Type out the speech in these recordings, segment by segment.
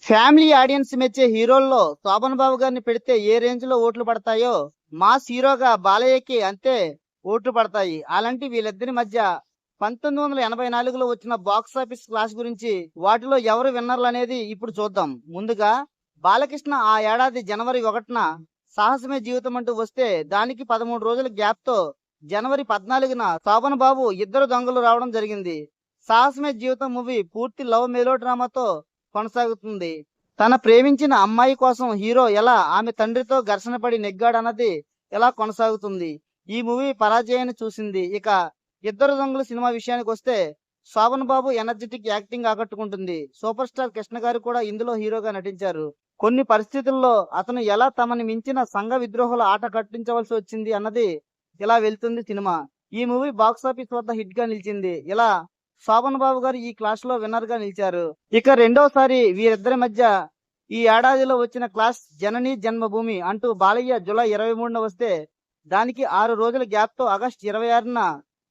Family audience మెచ్చే హీరోల్లో శోభన్ బాబు గారిని పెడితే ఏ రేంజ్ లో ఓట్లు పడతాయో మాస్ హీరోగా బాలయ్యకి అంతే ఓట్లు పడతాయి. అలాంటి వీళ్ళిద్దరి మధ్య 1984లో వచ్చిన బాక్స్ ఆఫీస్ క్లాష్ గురించి, వాటిలో ఎవరు విన్నర్లు అనేది ఇప్పుడు చూద్దాం. ముందుగా బాలకృష్ణ ఆ ఏడాది జనవరి 1న సాహసమే జీవితం అంటూ వస్తే, దానికి 13 రోజుల గ్యాప్ తో జనవరి 14న శోభన్ బాబు ఇద్దరు దొంగలు రావడం జరిగింది. సాహసమే జీవితం మూవీ పూర్తి లవ్ మెలో డ్రామాతో కొనసాగుతుంది. తన ప్రేమించిన అమ్మాయి కోసం హీరో ఎలా ఆమె తండ్రితో ఘర్షణ పడి నెగ్గాడన్నది ఎలా కొనసాగుతుంది. ఈ మూవీ పరాజయాన్ని చూసింది. ఇక ఇద్దరు దొంగలు సినిమా విషయానికి వస్తే, శోభన్ బాబు ఎనర్జెటిక్ యాక్టింగ్ ఆకట్టుకుంటుంది. సూపర్ స్టార్ కృష్ణ గారు కూడా ఇందులో హీరోగా నటించారు. కొన్ని పరిస్థితుల్లో అతను ఎలా తమని మించిన సంఘ విద్రోహుల ఆట కట్టించవలసి వచ్చింది అన్నది ఇలా వెళ్తుంది సినిమా. ఈ మూవీ బాక్సాఫీస్ వద్ద హిట్ గా నిలిచింది. ఇలా శోభన్ బాబు గారు ఈ క్లాస్ లో విన్నర్ గా నిలిచారు. ఇక రెండోసారి వీరిద్దరి మధ్య ఈ ఏడాదిలో వచ్చిన క్లాస్ జనని జన్మభూమి అంటూ బాలయ్య జూలై 23న వస్తే, దానికి 6 రోజుల గ్యాప్ తో ఆగస్టు 26న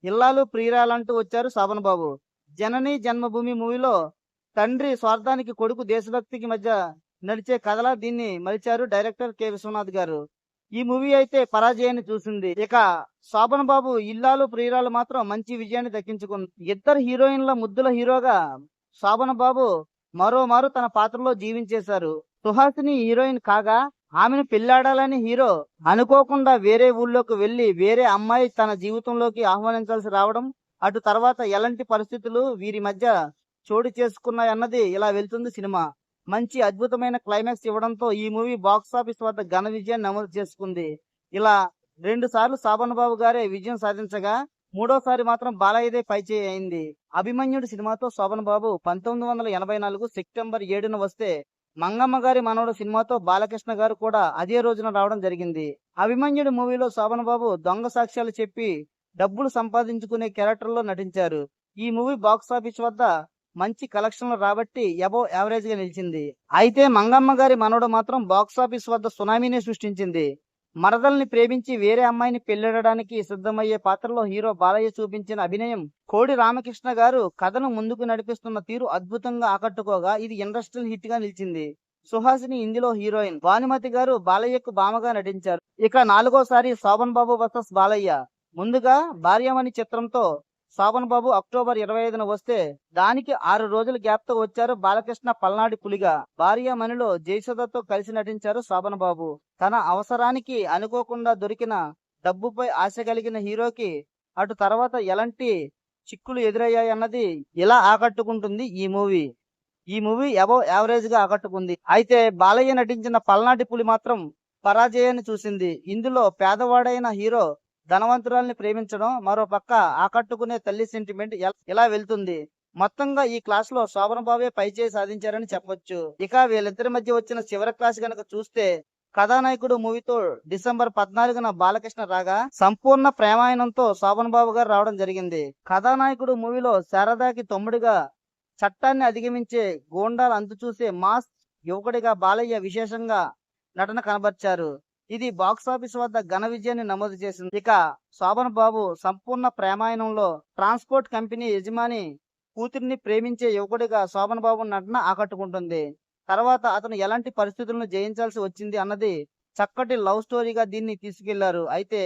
ఇల్లాలు ప్రియురాలంటూ వచ్చారు శోభన్ బాబు. జనని జన్మభూమి మూవీలో తండ్రి స్వార్థానికి కొడుకు దేశభక్తికి మధ్య నడిచే కథలా దీన్ని మలిచారు డైరెక్టర్ కె విశ్వనాథ్ గారు. ఈ మూవీ అయితే పరాజయాన్ని చూసింది. ఇక శోభన్ బాబు ఇల్లాలు ప్రియురాలు మాత్రం మంచి విజయాన్ని దక్కించుకుంది. ఇద్దరు హీరోయిన్ల ముద్దుల హీరోగా శోభన్ బాబు మరోమారు తన పాత్రలో జీవించేశారు. సుహాసిని హీరోయిన్ కాగా, ఆమెను పెళ్లాడాలని హీరో అనుకోకుండా వేరే ఊళ్ళోకి వెళ్లి వేరే అమ్మాయి తన జీవితంలోకి ఆహ్వానించాల్సి రావడం, అటు తర్వాత ఎలాంటి పరిస్థితులు వీరి మధ్య చోటు చేసుకున్నాయన్నది ఇలా వెళ్తుంది సినిమా. మంచి అద్భుతమైన క్లైమాక్స్ ఇవ్వడంతో ఈ మూవీ బాక్స్ ఆఫీస్ వద్ద ఘన విజయాన్ని నమోదు చేసుకుంది. ఇలా 2 సార్లు శోభన్ బాబు గారే విజయం సాధించగా, మూడోసారి మాత్రం బాలయ్యదే పైచేయి అయింది. అభిమన్యుడు సినిమాతో శోభన్ బాబు 1984 సెప్టెంబర్ 7న వస్తే, మంగమ్మ గారి మనవడు సినిమాతో బాలకృష్ణ గారు కూడా అదే రోజున రావడం జరిగింది. అభిమన్యుడు మూవీలో శోభన్ బాబు దొంగ సాక్ష్యాలు చెప్పి డబ్బులు సంపాదించుకునే క్యారెక్టర్ లో నటించారు. ఈ మూవీ బాక్స్ ఆఫీస్ వద్ద మంచి కలెక్షన్లు రాబట్టి అబోవ్ యావరేజ్ గా నిలిచింది. అయితే మంగమ్మ గారి మనవడు మాత్రం బాక్స్ ఆఫీస్ వద్ద సునామీని సృష్టించింది. మరదల్ని ప్రేమించి వేరే అమ్మాయిని పెళ్లిడడానికి సిద్ధమయ్యే పాత్రలో హీరో బాలయ్య చూపించిన అభినయం, కోడి రామకృష్ణ గారు కథను ముందుకు నడిపిస్తున్న తీరు అద్భుతంగా ఆకట్టుకోగా, ఇది ఇండస్ట్రియల్ హిట్ గా నిలిచింది. సుహాసిని ఇందులో హీరోయిన్, భానుమతి గారు బాలయ్యకు బామగా నటించారు. ఇక 4వసారి శోభన్ బాబు వర్సెస్ బాలయ్య. ముందుగా భార్యమణి చిత్రంతో శోభన్ బాబు అక్టోబర్ 25న వస్తే, దానికి 6 రోజుల గ్యాప్ తో వచ్చారు బాలకృష్ణ పల్నాడి పులిగా. భార్యమణిలో జయసుధతో కలిసి నటించారు శోభన్ బాబు. తన అవసరానికి అనుకోకుండా దొరికిన డబ్బుపై ఆశ కలిగిన హీరోకి అటు తర్వాత ఎలాంటి చిక్కులు ఎదురయ్యాయన్నది ఇలా ఆకట్టుకుంటుంది ఈ మూవీ. ఈ మూవీ అబోవ్ యావరేజ్ గా ఆకట్టుకుంది. అయితే బాలయ్య నటించిన పల్నాటి పులి మాత్రం పరాజయాన్ని చూసింది. ఇందులో పేదవాడైన హీరో ధనవంతురాల్ని ప్రేమించడం, మరో పక్క ఆకట్టుకునే తల్లి సెంటిమెంట్ ఇలా వెళ్తుంది. మొత్తంగా ఈ క్లాస్ లో శోభన్ బాబే పైచేయి సాధించారని చెప్పొచ్చు. ఇక వీళ్ళిద్దరి మధ్య వచ్చిన చివరి క్లాస్ గనక చూస్తే, కథానాయకుడు మూవీతో డిసెంబర్ 14న బాలకృష్ణ రాగా, సంపూర్ణ ప్రేమాయణంతో శోభన్ బాబు గారు రావడం జరిగింది. కథానాయకుడు మూవీలో శారదాకి తమ్ముడిగా చట్టాన్ని అధిగమించే గూండాల అంతు చూసే మాస్ యువకుడిగా బాలయ్య విశేషంగా నటన కనబర్చారు. ఇది బాక్స్ ఆఫీస్ వద్ద ఘన విజయాన్ని నమోదు చేసింది. ఇక శోభన్ బాబు సంపూర్ణ ప్రేమాయణంలో ట్రాన్స్పోర్ట్ కంపెనీ యజమాని కూతురిని ప్రేమించే యువకుడిగా శోభన్ బాబు నటన ఆకట్టుకుంటుంది. తర్వాత అతను ఎలాంటి పరిస్థితులను జయించాల్సి వచ్చింది అన్నది చక్కటి లవ్ స్టోరీగా దీన్ని తీసుకెళ్లారు. అయితే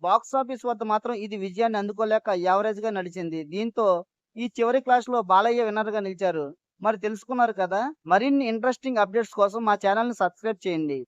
బాక్స్ ఆఫీస్ వద్ద మాత్రం ఇది విజయాన్ని అందుకోలేక యావరేజ్ గా నడిచింది. దీంతో ఈ చివరి క్లాస్ లో బాలయ్య విన్నర్ గా నిలిచారు. మరి తెలుసుకున్నారు కదా. మరిన్ని ఇంట్రెస్టింగ్ అప్డేట్స్ కోసం మా ఛానల్ ని సబ్స్క్రైబ్ చేయండి.